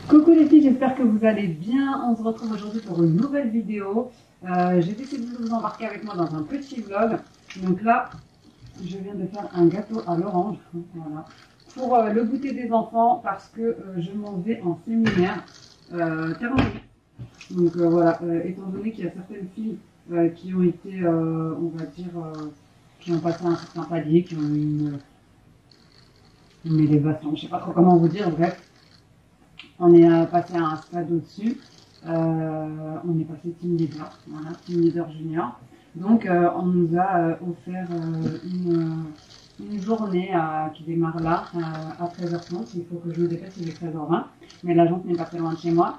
Coucou les filles, j'espère que vous allez bien. On se retrouve aujourd'hui pour une nouvelle vidéo. J'ai décidé de vous embarquer avec moi dans un petit vlog. Donc là, je viens de faire un gâteau à l'orange, voilà, pour le goûter des enfants parce que je m'en vais en séminaire thérapeutique. Donc voilà, étant donné qu'il y a certaines filles qui ont été, on va dire, qui ont passé un certain palier, qui ont eu une élévation, je sais pas trop comment vous dire, bref. On est passé à un stade au-dessus, on est passé team leader, voilà, team leader junior. Donc on nous a offert une journée qui démarre là à 13h30, il faut que je me dépêche, il est 13h20, mais l'agence n'est pas très loin de chez moi.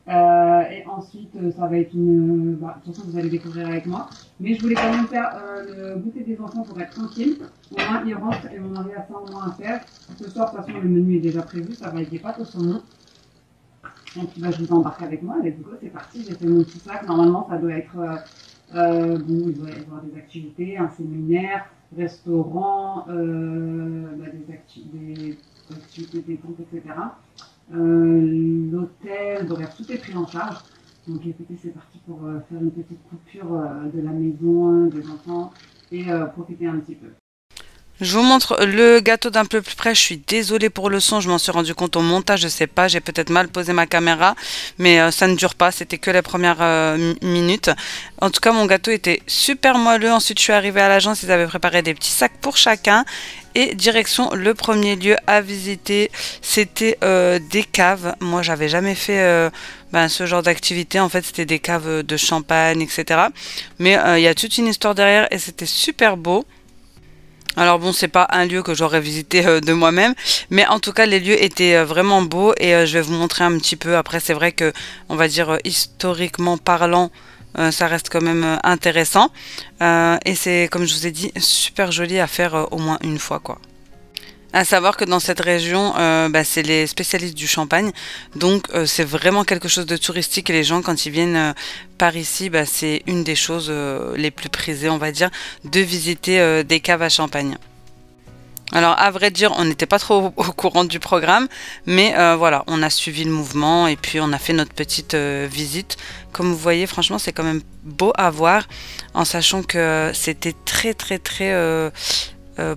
Et ensuite ça va être une... de toute façon vous allez découvrir avec moi, mais je voulais quand même faire le goûter des enfants pour être tranquille. Au moins ils rentrent et mon mari a ça au moins à faire. Ce soir de toute façon le menu est déjà prévu, ça va être des pâtes au saumon. Et puis je vous embarque avec moi, let's go, c'est parti, j'ai fait mon petit sac, normalement ça doit être, bon, il doit y avoir des activités, un séminaire, restaurant, des activités détente, etc. L'hôtel, bref, tout est pris en charge. Donc écoutez, c'est parti pour faire une petite coupure de la maison, des enfants, et profiter un petit peu. Je vous montre le gâteau d'un peu plus près. Je suis désolée pour le son, je m'en suis rendu compte au montage, je sais pas, j'ai peut-être mal posé ma caméra, mais ça ne dure pas, c'était que les premières minutes. En tout cas, mon gâteau était super moelleux. Ensuite, je suis arrivée à l'agence, ils avaient préparé des petits sacs pour chacun. Et direction le premier lieu à visiter, c'était des caves. Moi, j'avais jamais fait ce genre d'activité. En fait, c'était des caves de champagne, etc. Mais il y a toute une histoire derrière et c'était super beau. Alors bon, c'est pas un lieu que j'aurais visité de moi-même, mais en tout cas les lieux étaient vraiment beaux et je vais vous montrer un petit peu. Après c'est vrai que, on va dire historiquement parlant, ça reste quand même intéressant et c'est, comme je vous ai dit, super joli à faire au moins une fois quoi. À savoir que dans cette région, c'est les spécialistes du champagne, donc c'est vraiment quelque chose de touristique et les gens quand ils viennent par ici, c'est une des choses les plus prisées, on va dire, de visiter des caves à champagne. Alors à vrai dire, on n'était pas trop au courant du programme, mais voilà, on a suivi le mouvement et puis on a fait notre petite visite. Comme vous voyez, franchement, c'est quand même beau à voir, en sachant que c'était très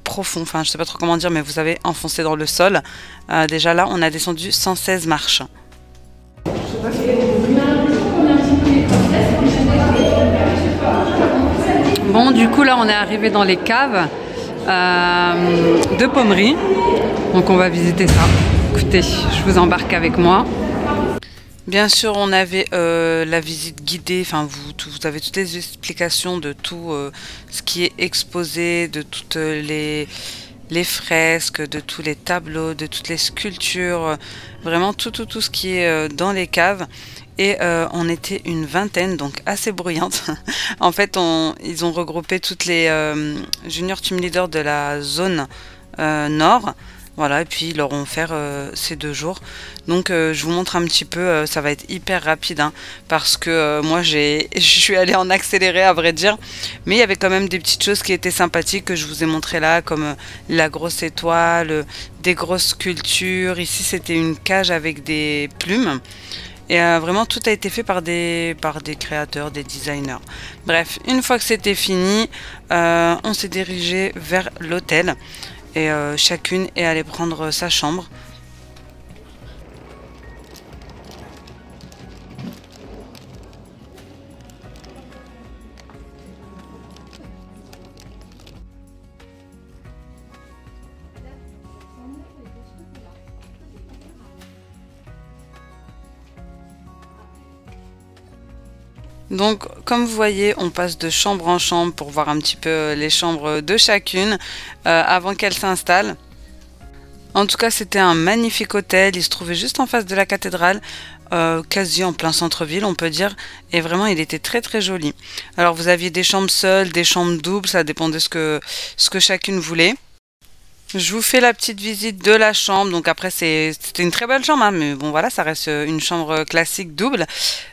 profond, enfin je sais pas trop comment dire, mais vous avez enfoncé dans le sol. Déjà là on a descendu 116 marches. Bon, du coup là on est arrivé dans les caves de Pommery, donc on va visiter ça. Écoutez, je vous embarque avec moi. Bien sûr, on avait la visite guidée, enfin vous avez toutes les explications de tout ce qui est exposé, de toutes les fresques, de tous les tableaux, de toutes les sculptures, vraiment tout ce qui est dans les caves. Et on était une vingtaine, donc assez bruyante. En fait, ils ont regroupé toutes les junior team leaders de la zone nord. Voilà, et puis ils leur ont offert ces 2 jours. Donc je vous montre un petit peu, ça va être hyper rapide, hein, parce que moi je suis allée en accéléré à vrai dire. Mais il y avait quand même des petites choses qui étaient sympathiques que je vous ai montré là, comme la grosse étoile, des grosses sculptures. Ici c'était une cage avec des plumes. Et vraiment tout a été fait par des créateurs, des designers. Bref, une fois que c'était fini, on s'est dirigé vers l'hôtel. Et chacune est allée prendre sa chambre. Donc comme vous voyez, on passe de chambre en chambre pour voir un petit peu les chambres de chacune avant qu'elles s'installent. En tout cas, c'était un magnifique hôtel, il se trouvait juste en face de la cathédrale, quasi en plein centre-ville on peut dire, et vraiment il était très très joli. Alors vous aviez des chambres seules, des chambres doubles, ça dépendait ce que chacune voulait. Je vous fais la petite visite de la chambre. Donc après c'était une très belle chambre, hein, mais bon voilà, ça reste une chambre classique double.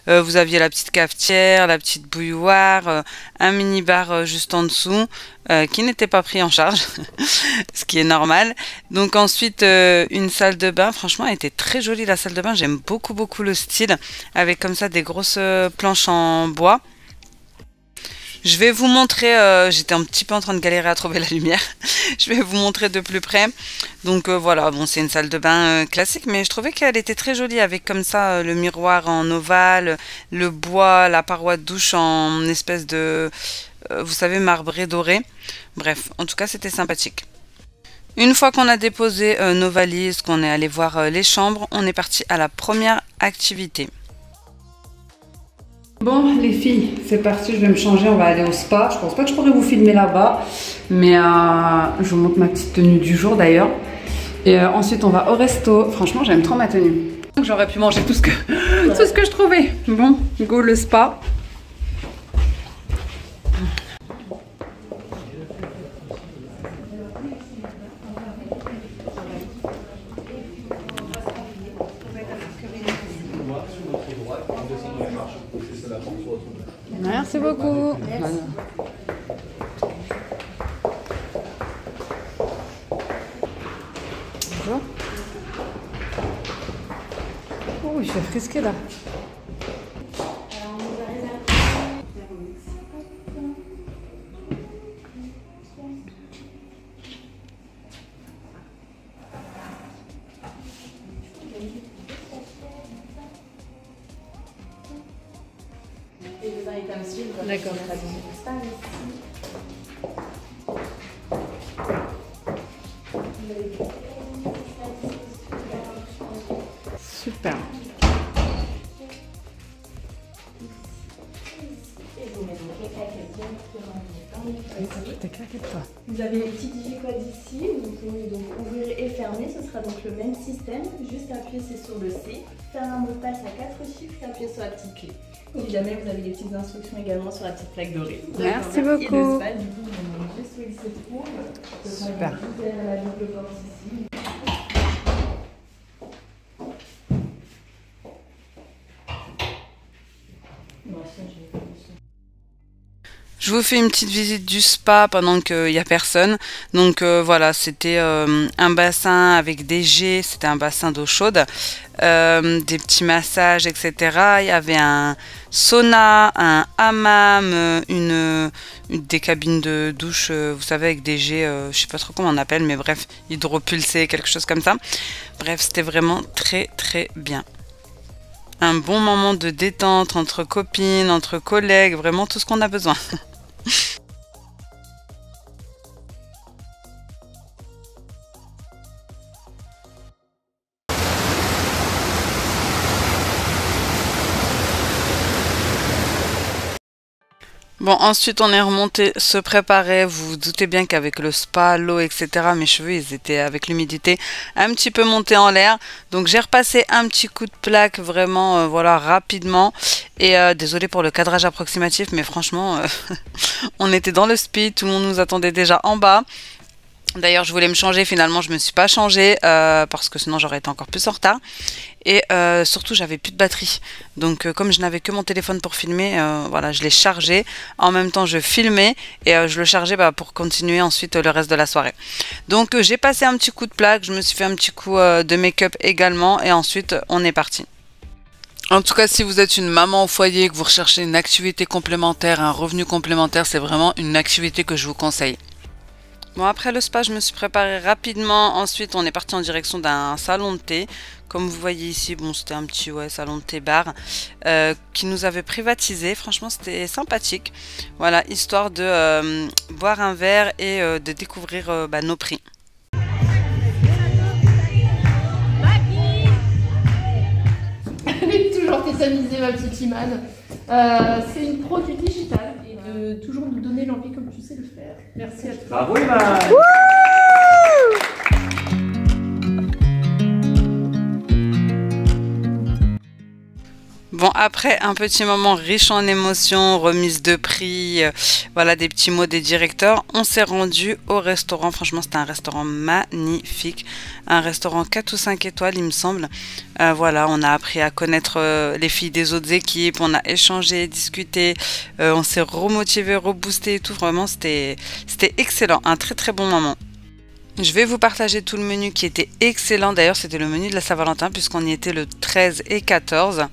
Vous aviez la petite cafetière, la petite bouilloire, un mini bar juste en dessous qui n'était pas pris en charge, ce qui est normal. Donc ensuite une salle de bain. Franchement elle était très jolie la salle de bain. J'aime beaucoup beaucoup le style avec comme ça des grosses planches en bois. Je vais vous montrer, j'étais un petit peu en train de galérer à trouver la lumière. Je vais vous montrer de plus près. Donc voilà, bon c'est une salle de bain classique, mais je trouvais qu'elle était très jolie avec comme ça le miroir en ovale, le bois, la paroi de douche en espèce de, vous savez, marbré doré. Bref, en tout cas c'était sympathique. Une fois qu'on a déposé nos valises, qu'on est allé voir les chambres, on est parti à la première activité. Bon les filles, c'est parti, je vais me changer, on va aller au spa. Je pense pas que je pourrais vous filmer là-bas, mais je vous montre ma petite tenue du jour d'ailleurs. Et ensuite on va au resto. Franchement j'aime trop ma tenue. J'aurais pu manger tout ce que je trouvais. Bon, go le spa. Merci beaucoup. Merci. Bonjour. Oh, il fait frisqué là. D'accord. Super. Vous avez les petits digicodes ici, vous pouvez donc ouvrir et fermer, ce sera donc le même système, juste appuyer sur le C, faire un mot de passe à 4 chiffres et appuyer sur la petite clé. Si jamais vous avez les petites instructions également sur la petite plaque dorée. Merci beaucoup. Et le spa, du coup, on juste où il se trouve. Super. Derrière la double porte ici. Je vous fais une petite visite du spa pendant qu'il n'y a personne. Donc voilà, c'était un bassin avec des jets, c'était un bassin d'eau chaude, des petits massages, etc. Il y avait un sauna, un hammam, des cabines de douche, vous savez, avec des jets, je sais pas trop comment on appelle, mais bref, hydropulsés, quelque chose comme ça. Bref, c'était vraiment très très bien. Un bon moment de détente entre copines, entre collègues, vraiment tout ce qu'on a besoin. Bon, ensuite on est remonté se préparer. Vous vous doutez bien qu'avec le spa, l'eau, etc., mes cheveux, ils étaient avec l'humidité un petit peu montés en l'air. Donc j'ai repassé un petit coup de plaque vraiment, voilà, rapidement. Et désolé pour le cadrage approximatif, mais franchement, on était dans le speed, tout le monde nous attendait déjà en bas. D'ailleurs, je voulais me changer, finalement, je me suis pas changée parce que sinon j'aurais été encore plus en retard. Et surtout, j'avais plus de batterie. Donc, comme je n'avais que mon téléphone pour filmer, voilà, je l'ai chargé. En même temps, je filmais et je le chargeais pour continuer ensuite le reste de la soirée. Donc, j'ai passé un petit coup de plaque, je me suis fait un petit coup de make-up également et ensuite, on est parti. En tout cas, si vous êtes une maman au foyer, que vous recherchez une activité complémentaire, un revenu complémentaire, c'est vraiment une activité que je vous conseille. Bon, après le spa, je me suis préparée rapidement. Ensuite, on est parti en direction d'un salon de thé. Comme vous voyez ici, bon, c'était un petit salon de thé bar qui nous avait privatisé. Franchement, c'était sympathique. Voilà, histoire de boire un verre et de découvrir nos prix. Elle est toujours tétanisée, ma petite Imane. C'est une pro du digital et de toujours nous donner l'envie comme tu sais le faire. Merci à toi. Bravo Iman. Bon, après un petit moment riche en émotions, remise de prix, voilà des petits mots des directeurs, on s'est rendu au restaurant. Franchement, c'était un restaurant magnifique, un restaurant 4 ou 5 étoiles, il me semble. Voilà, on a appris à connaître les filles des autres équipes, on a échangé, discuté, on s'est remotivé, reboosté et tout. Vraiment, c'était excellent, un très très bon moment. Je vais vous partager tout le menu qui était excellent. D'ailleurs, c'était le menu de la Saint-Valentin puisqu'on y était le 13 et 14.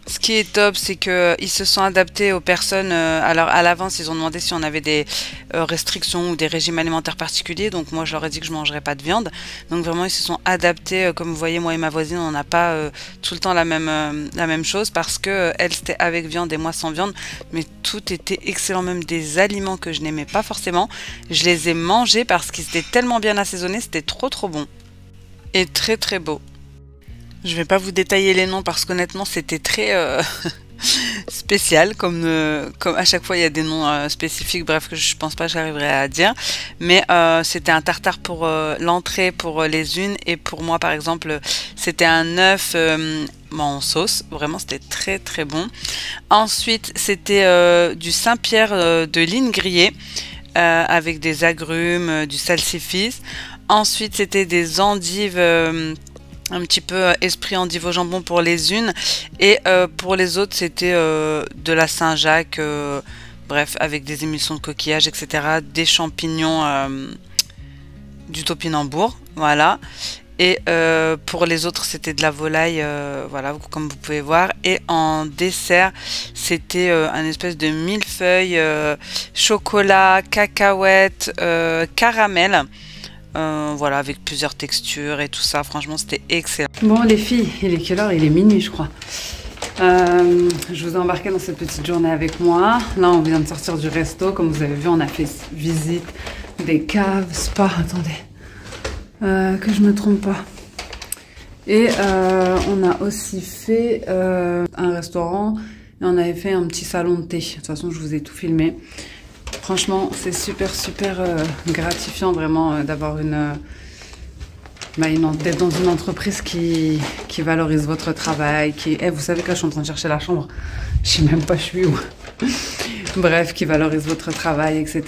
Ce qui est top, c'est qu'ils se sont adaptés aux personnes. Alors à l'avance, ils ont demandé si on avait des restrictions ou des régimes alimentaires particuliers. Donc moi, je leur ai dit que je ne mangerais pas de viande. Donc vraiment, ils se sont adaptés. Comme vous voyez, moi et ma voisine, on n'a pas tout le temps la même chose parce que elle, c'était avec viande et moi sans viande. Mais tout était excellent, même des aliments que je n'aimais pas forcément. Je les ai mangés parce qu'ils étaient tellement bien assaisonnés. C'était trop bon. Et très très beau. Je vais pas vous détailler les noms parce qu'honnêtement c'était très spécial comme à chaque fois il y a des noms spécifiques, bref, que je pense pas que j'arriverai à dire, mais c'était un tartare pour l'entrée pour les unes et pour moi par exemple c'était un œuf en sauce, vraiment c'était très bon. Ensuite c'était du Saint-Pierre de Line grillé avec des agrumes, du salsifis. Ensuite c'était des endives un petit peu esprit endive au jambon pour les unes et pour les autres c'était de la Saint-Jacques, bref, avec des émulsions de coquillages, etc., des champignons, du topinambour, voilà. Et pour les autres c'était de la volaille, voilà, comme vous pouvez voir. Et en dessert c'était un espèce de millefeuille, chocolat, cacahuète, caramel. Voilà, avec plusieurs textures et tout ça, franchement c'était excellent. Bon les filles, il est quelle heure? Il est minuit je crois. Je vous ai embarqué dans cette petite journée avec moi. Là on vient de sortir du resto, comme vous avez vu on a fait visite des caves, spa, attendez, que je me trompe pas. Et on a aussi fait un restaurant et on avait fait un petit salon de thé. De toute façon je vous ai tout filmé. Franchement, c'est super gratifiant vraiment d'avoir d'être dans une entreprise qui valorise votre travail, vous savez que là je suis en train de chercher la chambre, je sais même pas je suis où. Bref, qui valorise votre travail, etc.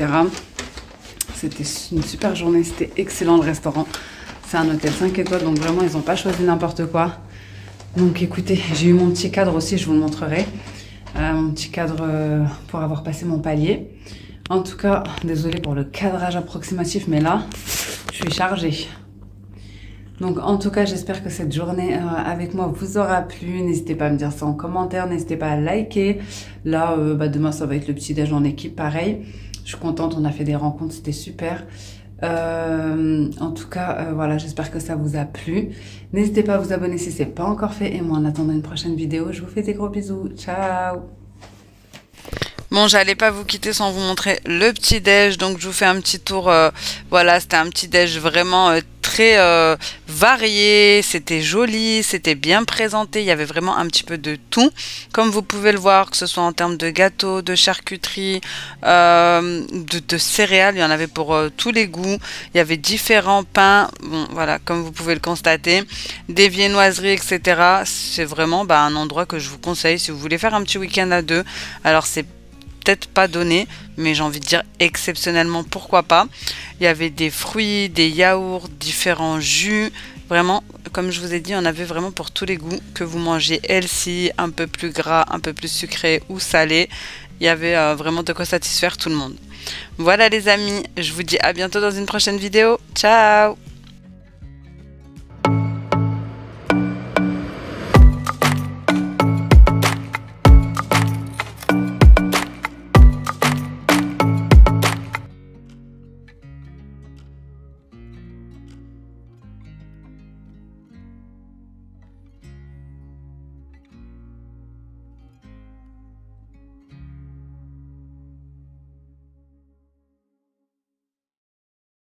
C'était une super journée, c'était excellent le restaurant. C'est un hôtel 5 étoiles, donc vraiment ils n'ont pas choisi n'importe quoi. Donc écoutez, j'ai eu mon petit cadre aussi, je vous le montrerai. Mon petit cadre pour avoir passé mon palier. En tout cas, désolée pour le cadrage approximatif, mais là, je suis chargée. Donc, en tout cas, j'espère que cette journée avec moi vous aura plu. N'hésitez pas à me dire ça en commentaire, n'hésitez pas à liker. Là, demain, ça va être le petit-déj en équipe, pareil. Je suis contente, on a fait des rencontres, c'était super. En tout cas, voilà, j'espère que ça vous a plu. N'hésitez pas à vous abonner si ce n'est pas encore fait. Et moi, en attendant une prochaine vidéo, je vous fais des gros bisous. Ciao! Bon, j'allais pas vous quitter sans vous montrer le petit déj, donc je vous fais un petit tour. Voilà, c'était un petit déj vraiment très varié, c'était joli, c'était bien présenté, il y avait vraiment un petit peu de tout, comme vous pouvez le voir, que ce soit en termes de gâteaux, de charcuterie, de céréales, il y en avait pour tous les goûts, il y avait différents pains, bon voilà, comme vous pouvez le constater, des viennoiseries, etc. C'est vraiment un endroit que je vous conseille si vous voulez faire un petit week-end à deux. Alors c'est peut-être pas donné, mais j'ai envie de dire exceptionnellement, pourquoi pas. Il y avait des fruits, des yaourts, différents jus, vraiment comme je vous ai dit, on avait vraiment pour tous les goûts, que vous mangez healthy, un peu plus gras, un peu plus sucré ou salé, il y avait vraiment de quoi satisfaire tout le monde. Voilà les amis, je vous dis à bientôt dans une prochaine vidéo, ciao.